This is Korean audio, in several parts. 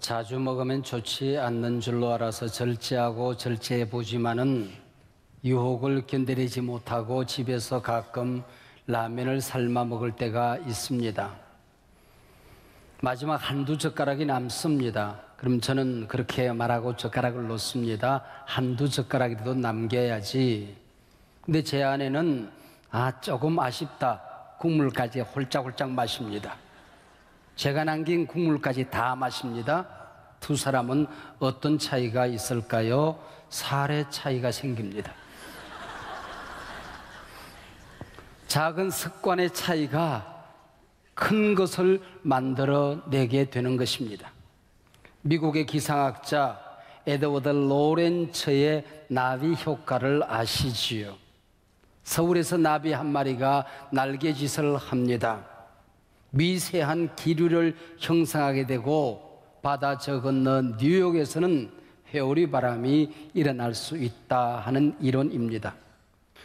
자주 먹으면 좋지 않는 줄로 알아서 절제하고 절제해 보지만은 유혹을 견디지 못하고 집에서 가끔 라면을 삶아 먹을 때가 있습니다. 마지막 한두 젓가락이 남습니다. 그럼 저는 그렇게 말하고 젓가락을 놓습니다. 한두 젓가락이라도 남겨야지. 근데 제 아내는 조금 아쉽다. 국물까지 홀짝홀짝 마십니다. 제가 남긴 국물까지 다 마십니다. 두 사람은 어떤 차이가 있을까요? 살의 차이가 생깁니다. 작은 습관의 차이가 큰 것을 만들어내게 되는 것입니다. 미국의 기상학자 에드워드 로렌츠의 나비 효과를 아시지요? 서울에서 나비 한 마리가 날개짓을 합니다. 미세한 기류를 형성하게 되고 바다 저 건너 뉴욕에서는 회오리 바람이 일어날 수 있다 하는 이론입니다.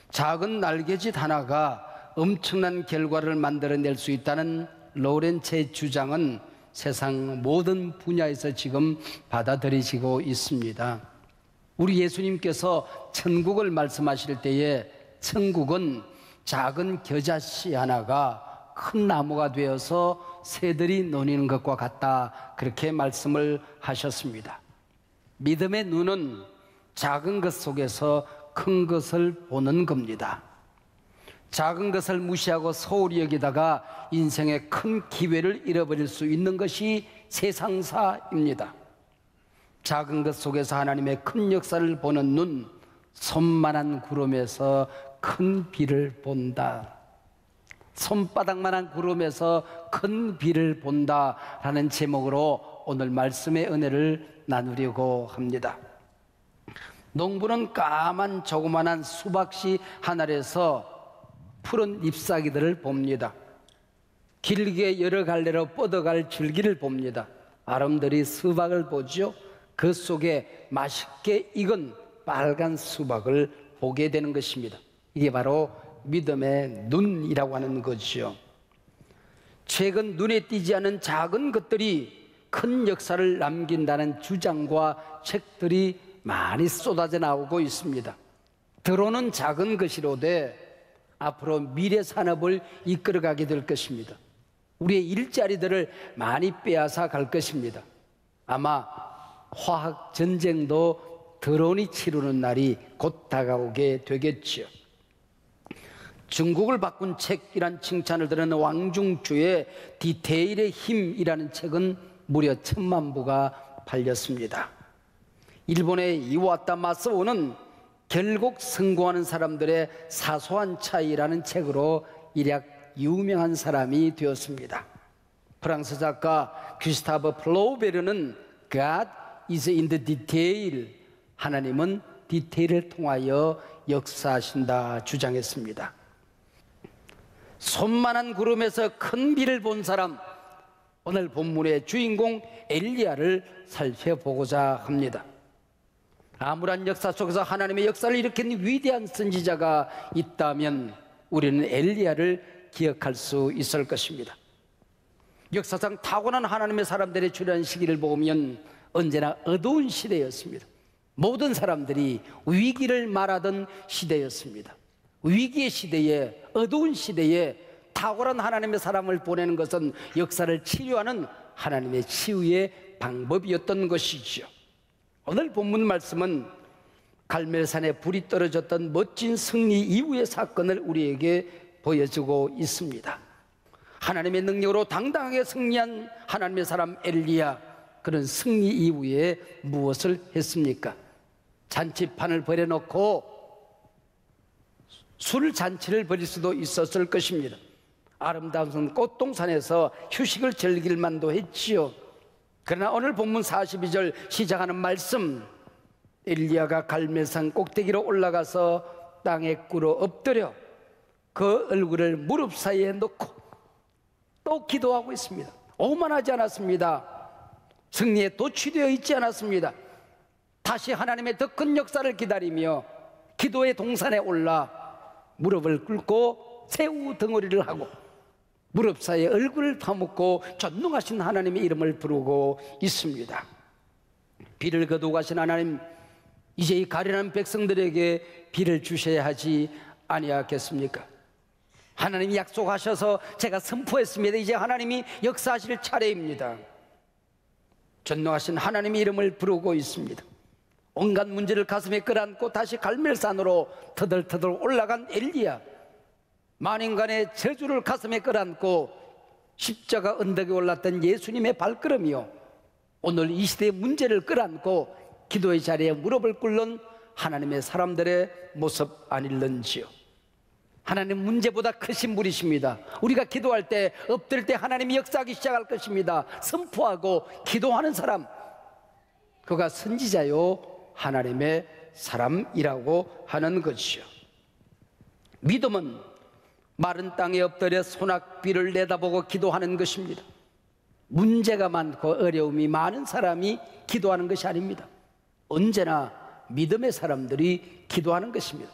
작은 날개짓 하나가 엄청난 결과를 만들어낼 수 있다는 로렌츠의 주장은 세상 모든 분야에서 지금 받아들여지고 있습니다. 우리 예수님께서 천국을 말씀하실 때에 천국은 작은 겨자씨 하나가 큰 나무가 되어서 새들이 노니는 것과 같다, 그렇게 말씀을 하셨습니다. 믿음의 눈은 작은 것 속에서 큰 것을 보는 겁니다. 작은 것을 무시하고 소홀히 여기다가 인생의 큰 기회를 잃어버릴 수 있는 것이 세상사입니다. 작은 것 속에서 하나님의 큰 역사를 보는 눈, 손만한 구름에서 큰 비를 본다. 손바닥만한 구름에서 큰 비를 본다라는 제목으로 오늘 말씀의 은혜를 나누려고 합니다. 농부는 까만 조그만한 수박씨 하늘에서 푸른 잎사귀들을 봅니다. 길게 여러 갈래로 뻗어갈 줄기를 봅니다. 아름드리 수박을 보죠. 그 속에 맛있게 익은 빨간 수박을 보게 되는 것입니다. 이게 바로 믿음의 눈이라고 하는 것이죠. 최근 눈에 띄지 않은 작은 것들이 큰 역사를 남긴다는 주장과 책들이 많이 쏟아져 나오고 있습니다. 들어오는 작은 것이로되 앞으로 미래 산업을 이끌어가게 될 것입니다. 우리의 일자리들을 많이 빼앗아 갈 것입니다. 아마 화학 전쟁도 드론이 치르는 날이 곧 다가오게 되겠지요. 중국을 바꾼 책이란 칭찬을 들은 왕중주의 디테일의 힘이라는 책은 무려 1000만 부가 팔렸습니다. 일본의 이와타 마사오는 결국 성공하는 사람들의 사소한 차이라는 책으로 일약 유명한 사람이 되었습니다. 프랑스 작가 귀스타브 플로베르는 God is in the detail, 하나님은 디테일을 통하여 역사하신다 주장했습니다. 손만한 구름에서 큰 비를 본 사람, 오늘 본문의 주인공 엘리야를 살펴보고자 합니다. 암울한 역사 속에서 하나님의 역사를 일으킨 위대한 선지자가 있다면 우리는 엘리야를 기억할 수 있을 것입니다. 역사상 타고난 하나님의 사람들의 출현 시기를 보면 언제나 어두운 시대였습니다. 모든 사람들이 위기를 말하던 시대였습니다. 위기의 시대에, 어두운 시대에 탁월한 하나님의 사람을 보내는 것은 역사를 치료하는 하나님의 치유의 방법이었던 것이죠. 오늘 본문 말씀은 갈멜산에 불이 떨어졌던 멋진 승리 이후의 사건을 우리에게 보여주고 있습니다. 하나님의 능력으로 당당하게 승리한 하나님의 사람 엘리야, 그런 승리 이후에 무엇을 했습니까? 잔치판을 벌여놓고 술 잔치를 벌일 수도 있었을 것입니다. 아름다운 꽃동산에서 휴식을 즐길 만도 했지요. 그러나 오늘 본문 42절 시작하는 말씀, 엘리야가 갈멜산 꼭대기로 올라가서 땅에 꿇어 엎드려 그 얼굴을 무릎 사이에 놓고 또 기도하고 있습니다. 오만하지 않았습니다. 승리에 도취되어 있지 않았습니다. 다시 하나님의 더 큰 역사를 기다리며 기도의 동산에 올라 무릎을 꿇고 새우 덩어리를 하고 무릎 사이에 얼굴을 파묻고 전능하신 하나님의 이름을 부르고 있습니다. 비를 거두고 가신 하나님, 이제 이 가련한 백성들에게 비를 주셔야 하지 아니하겠습니까? 하나님이 약속하셔서 제가 선포했습니다. 이제 하나님이 역사하실 차례입니다. 전능하신 하나님의 이름을 부르고 있습니다. 온갖 문제를 가슴에 끌어안고 다시 갈멜산으로 터덜터덜 올라간 엘리야, 만인간의 저주를 가슴에 끌어안고 십자가 언덕에 올랐던 예수님의 발걸음이요, 오늘 이 시대의 문제를 끌어안고 기도의 자리에 무릎을 꿇는 하나님의 사람들의 모습 아닐런지요. 하나님 문제보다 크신 분이십니다. 우리가 기도할 때, 엎드릴 때 하나님이 역사하기 시작할 것입니다. 선포하고 기도하는 사람, 그가 선지자요 하나님의 사람이라고 하는 것이요. 믿음은 마른 땅에 엎드려 소낙비를 내다보고 기도하는 것입니다. 문제가 많고 어려움이 많은 사람이 기도하는 것이 아닙니다. 언제나 믿음의 사람들이 기도하는 것입니다.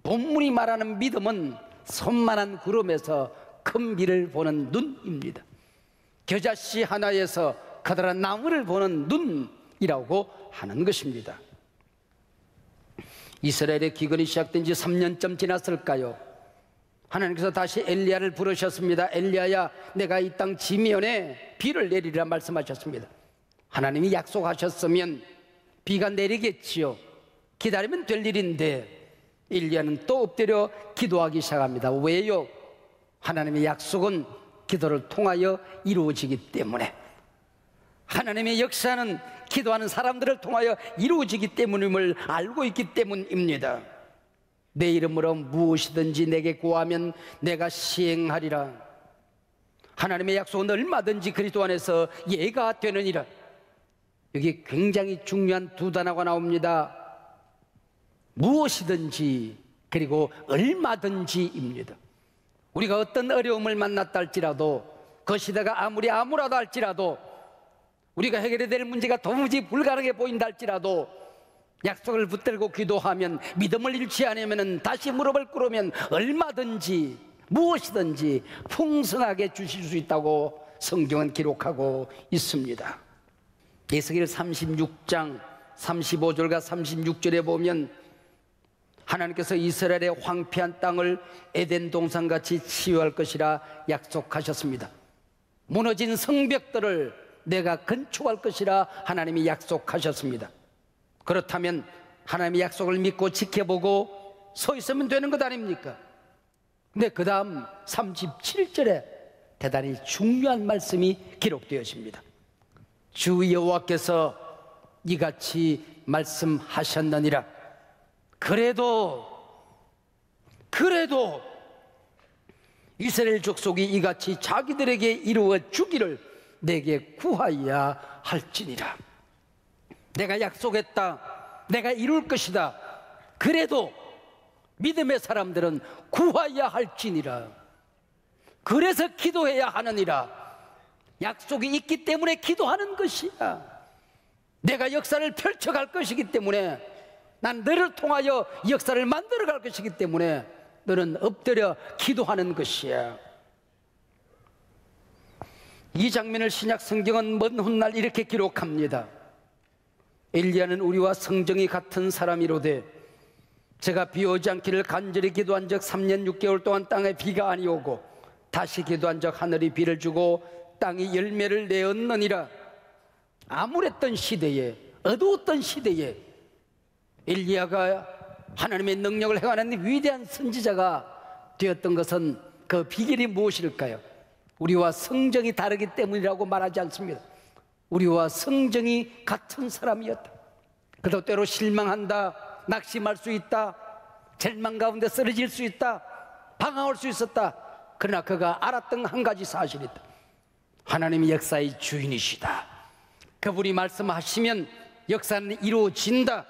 본문이 말하는 믿음은 손만한 구름에서 큰 비를 보는 눈입니다. 겨자씨 하나에서 커다란 나무를 보는 눈이라고 하는 것입니다. 이스라엘의 기근이 시작된 지 3년쯤 지났을까요? 하나님께서 다시 엘리야를 부르셨습니다. 엘리야야, 내가 이 땅 지면에 비를 내리리라 말씀하셨습니다. 하나님이 약속하셨으면 비가 내리겠지요. 기다리면 될 일인데 엘리야는 또 엎드려 기도하기 시작합니다. 왜요? 하나님의 약속은 기도를 통하여 이루어지기 때문에, 하나님의 역사는 기도하는 사람들을 통하여 이루어지기 때문임을 알고 있기 때문입니다. 내 이름으로 무엇이든지 내게 구하면 내가 시행하리라. 하나님의 약속은 얼마든지 그리스도 안에서 예가 되느니라. 여기 굉장히 중요한 두 단어가 나옵니다. 무엇이든지 그리고 얼마든지입니다. 우리가 어떤 어려움을 만났다 할지라도, 그 시대가 아무리 암울하다 할지라도, 우리가 해결해야 될 문제가 도무지 불가능해 보인다 할지라도 약속을 붙들고 기도하면, 믿음을 잃지 않으면, 다시 무릎을 꿇으면 얼마든지 무엇이든지 풍성하게 주실 수 있다고 성경은 기록하고 있습니다. 에스겔 36장 35절과 36절에 보면 하나님께서 이스라엘의 황폐한 땅을 에덴 동산같이 치유할 것이라 약속하셨습니다. 무너진 성벽들을 내가 건축할 것이라 하나님이 약속하셨습니다. 그렇다면 하나님의 약속을 믿고 지켜보고 서 있으면 되는 것 아닙니까? 근데 그 다음 37절에 대단히 중요한 말씀이 기록되어집니다. 주 여호와께서 이같이 말씀하셨느니라. 그래도 이스라엘 족속이 이같이 자기들에게 이루어 주기를 내게 구하여야 할지니라. 내가 약속했다, 내가 이룰 것이다. 그래도 믿음의 사람들은 구하여야 할지니라. 그래서 기도해야 하느니라. 약속이 있기 때문에 기도하는 것이야. 내가 역사를 펼쳐갈 것이기 때문에, 난 너를 통하여 역사를 만들어갈 것이기 때문에 너는 엎드려 기도하는 것이야. 이 장면을 신약 성경은 먼 훗날 이렇게 기록합니다. 엘리야는 우리와 성정이 같은 사람이로되 제가 비 오지 않기를 간절히 기도한 적 3년 6개월 동안 땅에 비가 아니 오고 다시 기도한 적 하늘이 비를 주고 땅이 열매를 내었느니라. 암울했던 시대에, 어두웠던 시대에 엘리야가 하나님의 능력을 행하는 위대한 선지자가 되었던 것은 그 비결이 무엇일까요? 우리와 성정이 다르기 때문이라고 말하지 않습니다. 우리와 성정이 같은 사람이었다. 그도 때로 실망한다, 낙심할 수 있다, 절망 가운데 쓰러질 수 있다, 방황할 수 있었다. 그러나 그가 알았던 한 가지 사실이 있다. 하나님이 역사의 주인이시다. 그분이 말씀하시면 역사는 이루어진다.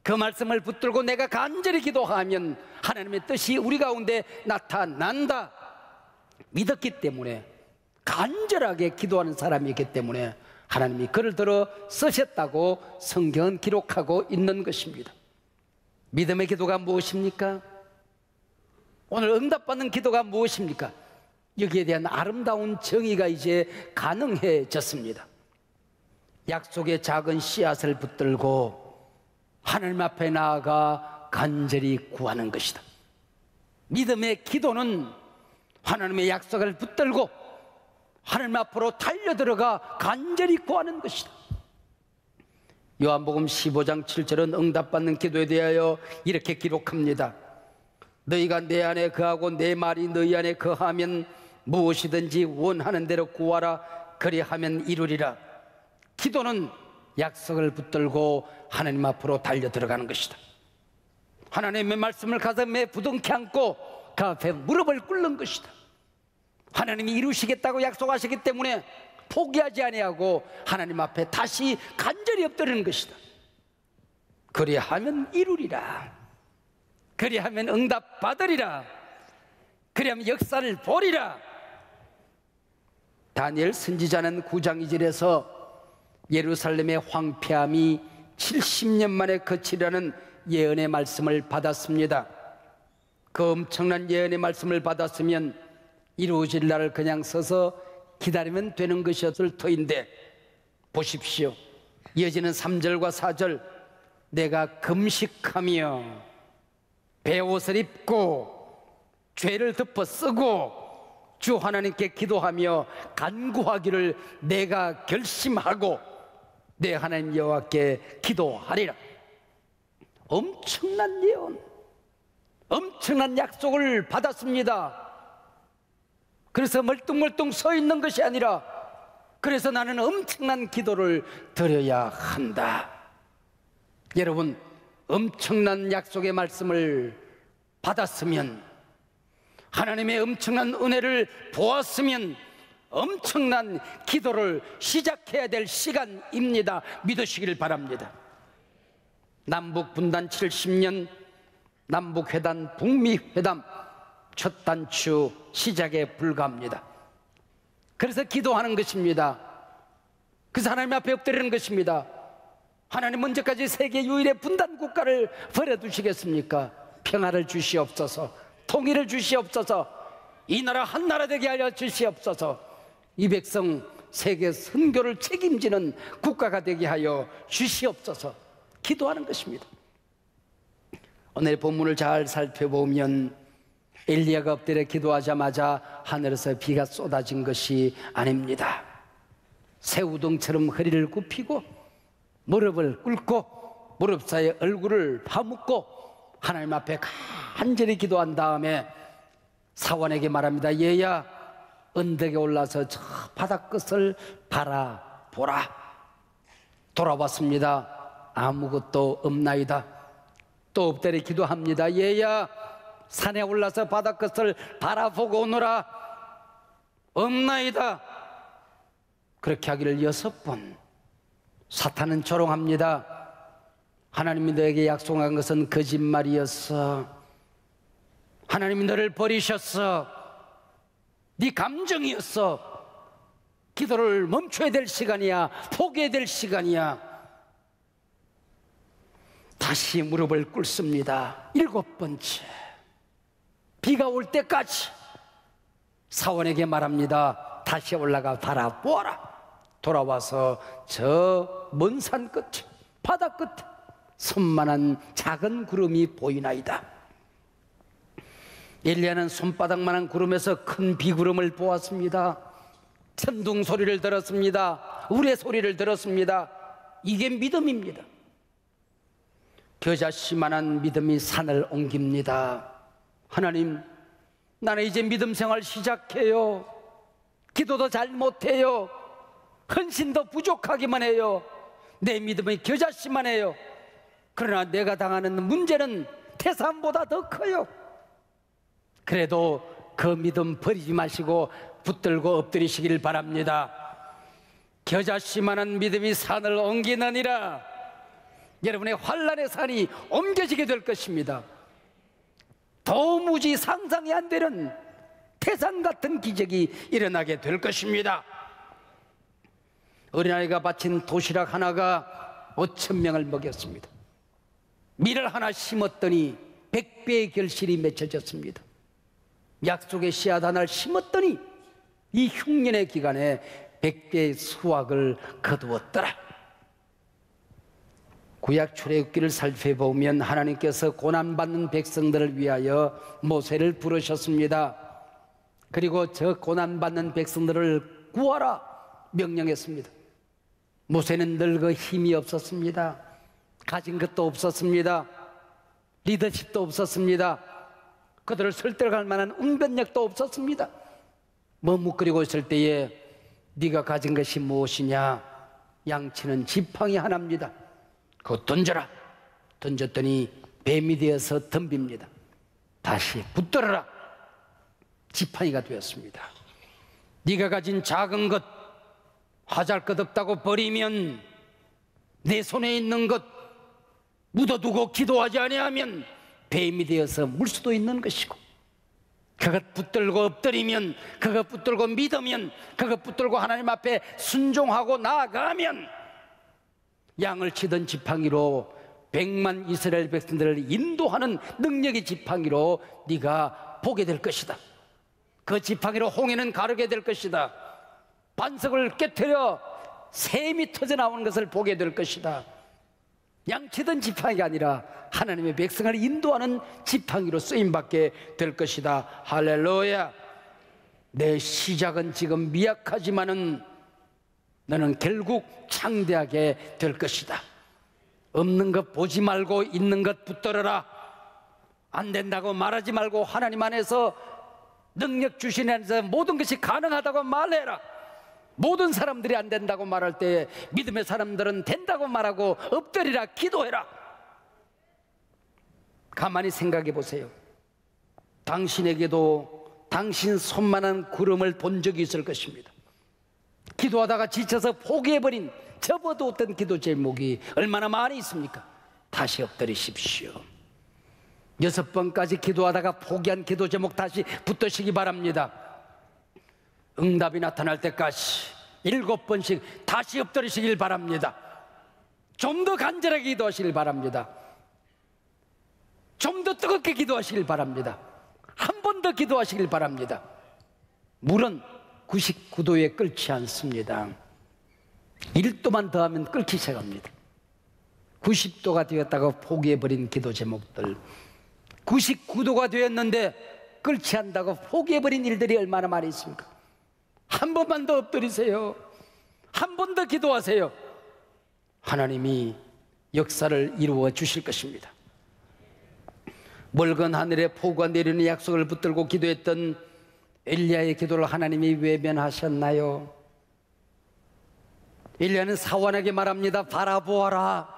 그 말씀을 붙들고 내가 간절히 기도하면 하나님의 뜻이 우리 가운데 나타난다. 믿었기 때문에, 간절하게 기도하는 사람이기 때문에 하나님이 그를 들어 쓰셨다고 성경은 기록하고 있는 것입니다. 믿음의 기도가 무엇입니까? 오늘 응답받는 기도가 무엇입니까? 여기에 대한 아름다운 정의가 이제 가능해졌습니다. 약속의 작은 씨앗을 붙들고 하나님 앞에 나아가 간절히 구하는 것이다. 믿음의 기도는 하나님의 약속을 붙들고 하나님 앞으로 달려들어가 간절히 구하는 것이다. 요한복음 15장 7절은 응답받는 기도에 대하여 이렇게 기록합니다. 너희가 내 안에 거하고 내 말이 너희 안에 거하면 무엇이든지 원하는 대로 구하라. 그리하면 이루리라. 기도는 약속을 붙들고 하나님 앞으로 달려 들어가는 것이다. 하나님의 말씀을 가슴에 부둥켜 안고 그 앞에 무릎을 꿇는 것이다. 하나님이 이루시겠다고 약속하시기 때문에 포기하지 아니하고 하나님 앞에 다시 간절히 엎드리는 것이다. 그리하면 이루리라. 그리하면 응답 받으리라. 그리하면 역사를 보리라. 다니엘 선지자는 9장 2절에서 예루살렘의 황폐함이 70년 만에 그치려는 예언의 말씀을 받았습니다. 그 엄청난 예언의 말씀을 받았으면 이루어질 날을 그냥 서서 기다리면 되는 것이었을 터인데, 보십시오. 이어지는 3절과 4절, 내가 금식하며 베옷을 입고 죄를 덮어 쓰고 주 하나님께 기도하며 간구하기를 내가 결심하고 내 하나님 여호와께 기도하리라. 엄청난 예언, 엄청난 약속을 받았습니다. 그래서 멀뚱멀뚱 서 있는 것이 아니라, 그래서 나는 엄청난 기도를 드려야 한다. 여러분, 엄청난 약속의 말씀을 받았으면, 하나님의 엄청난 은혜를 보았으면 엄청난 기도를 시작해야 될 시간입니다. 믿으시길 바랍니다. 남북 분단 70년, 남북회담, 북미회담 첫 단추 시작에 불과합니다. 그래서 기도하는 것입니다. 그래서 하나님 앞에 엎드리는 것입니다. 하나님, 언제까지 세계 유일의 분단 국가를 버려두시겠습니까? 평화를 주시옵소서, 통일을 주시옵소서, 이 나라 한 나라 되게 하여 주시옵소서, 이 백성 세계 선교를 책임지는 국가가 되게 하여 주시옵소서. 기도하는 것입니다. 오늘 본문을 잘 살펴보면 엘리야가 엎드려 기도하자마자 하늘에서 비가 쏟아진 것이 아닙니다. 새우등처럼 허리를 굽히고 무릎을 꿇고 무릎 사이에 얼굴을 파묻고 하나님 앞에 간절히 기도한 다음에 사원에게 말합니다. 얘야, 언덕에 올라서 저 바다 끝을 바라보라. 돌아봤습니다. 아무것도 없나이다. 또 엎드려 기도합니다. 얘야, 산에 올라서 바다 끝을 바라보고 오너라. 없나이다. 그렇게 하기를 6번. 사탄은 조롱합니다. 하나님이 너에게 약속한 것은 거짓말이었어. 하나님이 너를 버리셨어. 네 감정이었어. 기도를 멈춰야 될 시간이야. 포기해야 될 시간이야. 다시 무릎을 꿇습니다. 7번째. 비가 올 때까지 사원에게 말합니다. 다시 올라가 바라보아라. 돌아와서 저 먼 산 끝에, 바다 끝에 손만한 작은 구름이 보이나이다. 엘리야는 손바닥만한 구름에서 큰 비구름을 보았습니다. 천둥 소리를 들었습니다. 우레 소리를 들었습니다. 이게 믿음입니다. 겨자씨만한 믿음이 산을 옮깁니다. 하나님, 나는 이제 믿음 생활 시작해요. 기도도 잘 못해요. 헌신도 부족하기만 해요. 내 믿음이 겨자씨만 해요. 그러나 내가 당하는 문제는 태산보다 더 커요. 그래도 그 믿음 버리지 마시고 붙들고 엎드리시길 바랍니다. 겨자씨만한 믿음이 산을 옮기느니라. 여러분의 환난의 산이 옮겨지게 될 것입니다. 도무지 상상이 안 되는 태산 같은 기적이 일어나게 될 것입니다. 어린아이가 바친 도시락 하나가 5,000명을 먹였습니다. 밀을 하나 심었더니 100배의 결실이 맺혀졌습니다. 약속의 씨앗 하나를 심었더니 이 흉년의 기간에 100배의 수확을 거두었더라. 구약 출애굽기를 살펴보면 하나님께서 고난받는 백성들을 위하여 모세를 부르셨습니다. 그리고 저 고난받는 백성들을 구하라 명령했습니다. 모세는 늙어 힘이 없었습니다. 가진 것도 없었습니다. 리더십도 없었습니다. 그들을 설득할 만한 웅변력도 없었습니다. 머뭇거리고 있을 때에 네가 가진 것이 무엇이냐? 양치는 지팡이 하나입니다. 그거 던져라. 던졌더니 뱀이 되어서 덤빕니다. 다시 붙들어라. 지팡이가 되었습니다. 네가 가진 작은 것, 하잘것없다고 버리면, 내 손에 있는 것 묻어두고 기도하지 아니하면 뱀이 되어서 물 수도 있는 것이고, 그것 붙들고 엎드리면, 그것 붙들고 믿으면, 그것 붙들고 하나님 앞에 순종하고 나아가면 양을 치던 지팡이로 100만 이스라엘 백성들을 인도하는 능력의 지팡이로 네가 보게 될 것이다. 그 지팡이로 홍해는 가르게 될 것이다. 반석을 깨트려 샘이 터져나오는 것을 보게 될 것이다. 양치던 지팡이가 아니라 하나님의 백성을 인도하는 지팡이로 쓰임받게 될 것이다. 할렐루야. 내 시작은 지금 미약하지만은 너는 결국 창대하게 될 것이다. 없는 것 보지 말고 있는 것 붙들어라. 안 된다고 말하지 말고 하나님 안에서 능력 주신 안에서 모든 것이 가능하다고 말해라. 모든 사람들이 안 된다고 말할 때 믿음의 사람들은 된다고 말하고 엎드리라, 기도해라. 가만히 생각해 보세요. 당신에게도 당신 손만한 구름을 본 적이 있을 것입니다. 기도하다가 지쳐서 포기해버린, 접어두었던 기도 제목이 얼마나 많이 있습니까? 다시 엎드리십시오. 6번까지 기도하다가 포기한 기도 제목 다시 붙드시기 바랍니다. 응답이 나타날 때까지 7번씩 다시 엎드리시길 바랍니다. 좀 더 간절하게 기도하시길 바랍니다. 좀 더 뜨겁게 기도하시길 바랍니다. 한 번 더 기도하시길 바랍니다. 물은 99도에 끓지 않습니다. 1도만 더하면 끓기 시작합니다. 90도가 되었다고 포기해버린 기도 제목들, 99도가 되었는데 끓지 않는다고 포기해버린 일들이 얼마나 많이 있습니까? 한 번만 더 엎드리세요. 한 번 더 기도하세요. 하나님이 역사를 이루어 주실 것입니다. 멀건 하늘에 폭우가 내리는 약속을 붙들고 기도했던 엘리야의 기도를 하나님이 외면하셨나요? 엘리야는 사원에게 말합니다. 바라보아라.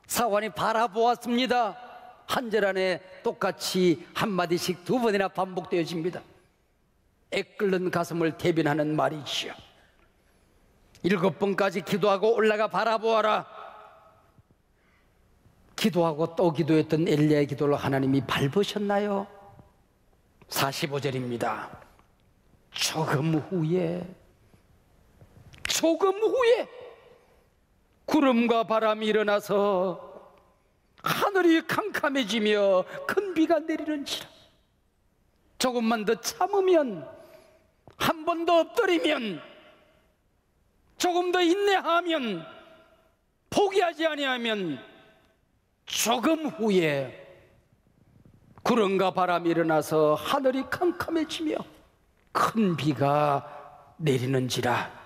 사원이 바라보았습니다. 한 절 안에 똑같이 한마디씩 2번이나 반복되어집니다. 애끓는 가슴을 대변하는 말이지요. 7번까지 기도하고 올라가 바라보아라. 기도하고 또 기도했던 엘리야의 기도를 하나님이 밟으셨나요? 45절입니다. 조금 후에 구름과 바람이 일어나서 하늘이 캄캄해지며 큰 비가 내리는지라. 조금만 더 참으면, 한 번 더 엎드리면, 조금 더 인내하면, 포기하지 아니하면 조금 후에 구름과 바람이 일어나서 하늘이 캄캄해지며 큰 비가 내리는지라.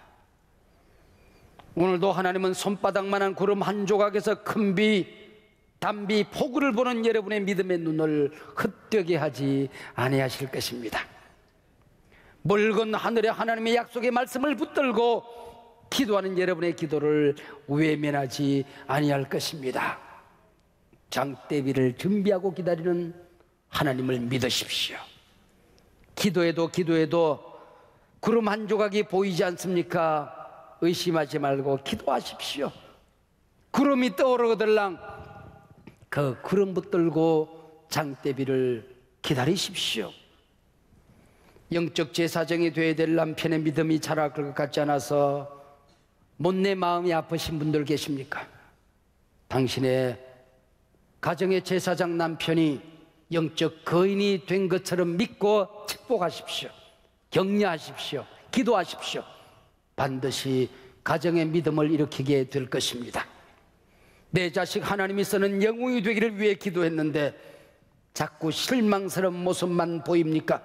오늘도 하나님은 손바닥만한 구름 한 조각에서 큰 비, 단비, 폭우를 보는 여러분의 믿음의 눈을 헛되게 하지 아니하실 것입니다. 멀건 하늘에 하나님의 약속의 말씀을 붙들고 기도하는 여러분의 기도를 외면하지 아니할 것입니다. 장대비를 준비하고 기다리는 하나님을 믿으십시오. 기도해도 구름 한 조각이 보이지 않습니까? 의심하지 말고 기도하십시오. 구름이 떠오르거들랑 그 구름 붙들고 장대비를 기다리십시오. 영적 제사장이 되어야 될 남편의 믿음이 자랄 것 같지 않아서 못내 마음이 아프신 분들 계십니까? 당신의 가정의 제사장 남편이 영적 거인이 된 것처럼 믿고 축복하십시오. 격려하십시오. 기도하십시오. 반드시 가정의 믿음을 일으키게 될 것입니다. 내 자식 하나님이 쓰는 영웅이 되기를 위해 기도했는데 자꾸 실망스러운 모습만 보입니까?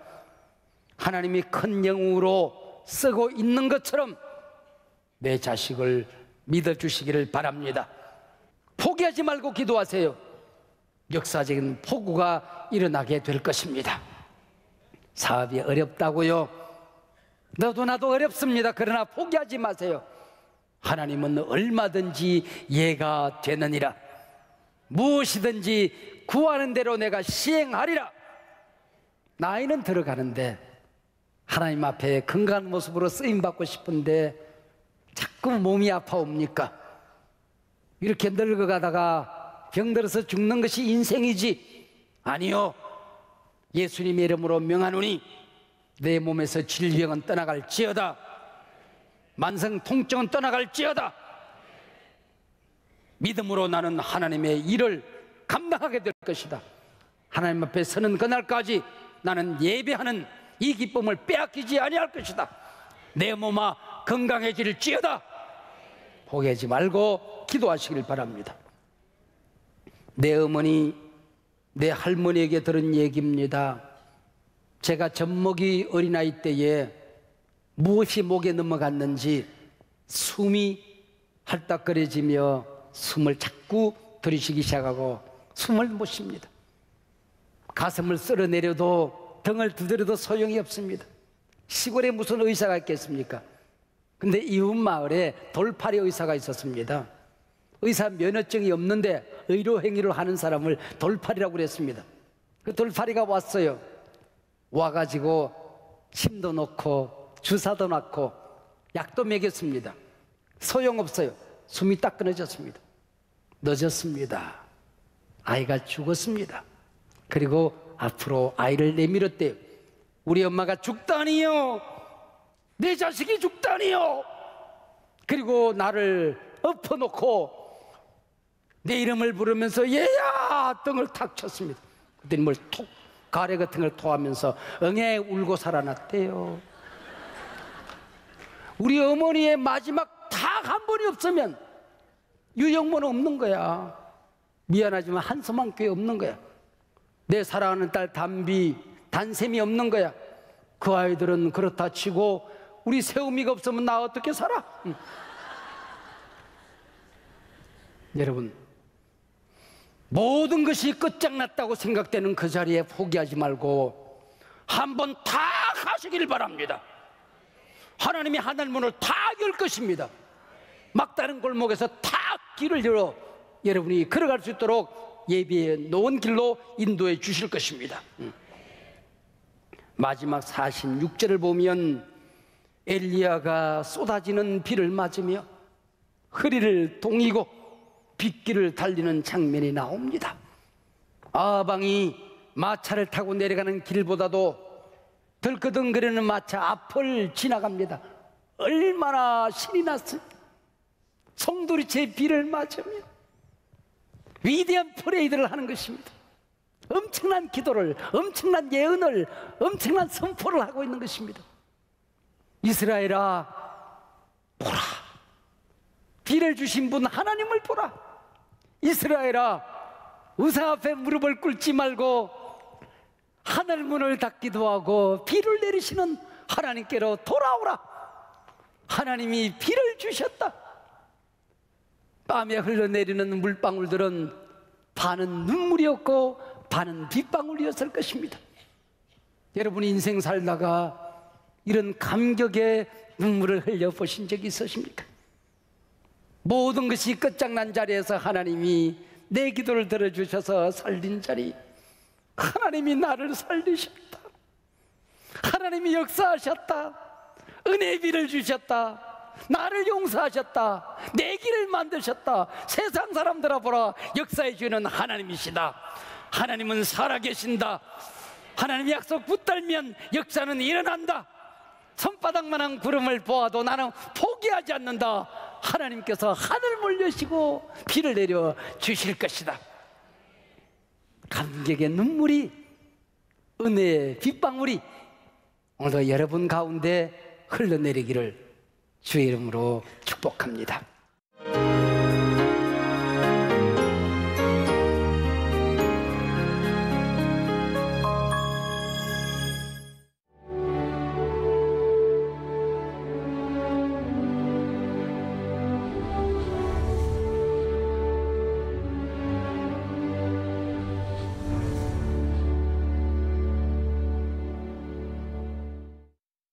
하나님이 큰 영웅으로 쓰고 있는 것처럼 내 자식을 믿어주시기를 바랍니다. 포기하지 말고 기도하세요. 역사적인 폭우가 일어나게 될 것입니다. 사업이 어렵다고요? 너도 나도 어렵습니다. 그러나 포기하지 마세요. 하나님은 얼마든지 예가 되느니라. 무엇이든지 구하는 대로 내가 시행하리라. 나이는 들어가는데 하나님 앞에 건강한 모습으로 쓰임받고 싶은데 자꾸 몸이 아파옵니까? 이렇게 늙어가다가 병들어서 죽는 것이 인생이지? 아니요. 예수님의 이름으로 명하노니 내 몸에서 질병은 떠나갈지어다. 만성 통증은 떠나갈지어다. 믿음으로 나는 하나님의 일을 감당하게 될 것이다. 하나님 앞에 서는 그날까지 나는 예배하는 이 기쁨을 빼앗기지 아니할 것이다. 내 몸아 건강해질지어다. 포기하지 말고 기도하시길 바랍니다. 내 어머니, 내 할머니에게 들은 얘기입니다. 제가 젖먹이 어린아이 때에 무엇이 목에 넘어갔는지 숨이 할딱거려지며 숨을 자꾸 들이쉬기 시작하고 숨을 못 쉽니다. 가슴을 쓸어내려도 등을 두드려도 소용이 없습니다. 시골에 무슨 의사가 있겠습니까? 근데 이웃 마을에 돌팔이 의사가 있었습니다. 의사 면허증이 없는데 의료 행위를 하는 사람을 돌팔이라고 그랬습니다. 그 돌팔이가 왔어요. 와가지고 침도 놓고 주사도 놨고 약도 먹였습니다. 소용없어요. 숨이 딱 끊어졌습니다. 늦었습니다. 아이가 죽었습니다. 그리고 앞으로 아이를 내밀었대요. 우리 엄마가 죽다니요. 내 자식이 죽다니요. 그리고 나를 엎어놓고 내 이름을 부르면서 얘야 등을 탁 쳤습니다. 그때는 뭘 톡 가래 같은 걸 토하면서 응애 울고 살아났대요. 우리 어머니의 마지막 딱 한 번이 없으면 유영모는 없는 거야. 미안하지만 한숨한 꽤 없는 거야. 내 사랑하는 딸 담비, 단샘이 없는 거야. 그 아이들은 그렇다 치고 우리 세우미가 없으면 나 어떻게 살아? 여러분, 모든 것이 끝장났다고 생각되는 그 자리에 포기하지 말고 한번 다 가시길 바랍니다. 하나님이 하늘문을 다 열 것입니다. 막다른 골목에서 다 길을 열어 여러분이 걸어갈 수 있도록 예비해 놓은 길로 인도해 주실 것입니다. 마지막 46절을 보면 엘리야가 쏟아지는 비를 맞으며 허리를 동이고 빗길을 달리는 장면이 나옵니다. 아방이 마차를 타고 내려가는 길보다도 덜커덩거리는 마차 앞을 지나갑니다. 얼마나 신이 났어요. 송두리째 비를 맞으며 위대한 프레이드를 하는 것입니다. 엄청난 기도를, 엄청난 예언을, 엄청난 선포를 하고 있는 것입니다. 이스라엘아 보라, 비를 주신 분 하나님을 보라. 이스라엘아 우상 앞에 무릎을 꿇지 말고 하늘 문을 닫기도 하고 비를 내리시는 하나님께로 돌아오라. 하나님이 비를 주셨다. 밤에 흘러내리는 물방울들은 반은 눈물이었고 반은 빗방울이었을 것입니다. 여러분 인생 살다가 이런 감격의 눈물을 흘려보신 적이 있으십니까? 모든 것이 끝장난 자리에서 하나님이 내 기도를 들어주셔서 살린 자리, 하나님이 나를 살리셨다. 하나님이 역사하셨다. 은혜의 비를 주셨다. 나를 용서하셨다. 내 길을 만드셨다. 세상 사람들아 보라, 역사해 주는 하나님이시다. 하나님은 살아계신다. 하나님의 약속 붙들면 역사는 일어난다. 손바닥만한 구름을 보아도 나는 포기하지 않는다. 하나님께서 하늘을 여시고 비를 내려 주실 것이다. 감격의 눈물이, 은혜의 빗방울이 오늘도 여러분 가운데 흘러내리기를 주의 이름으로 축복합니다.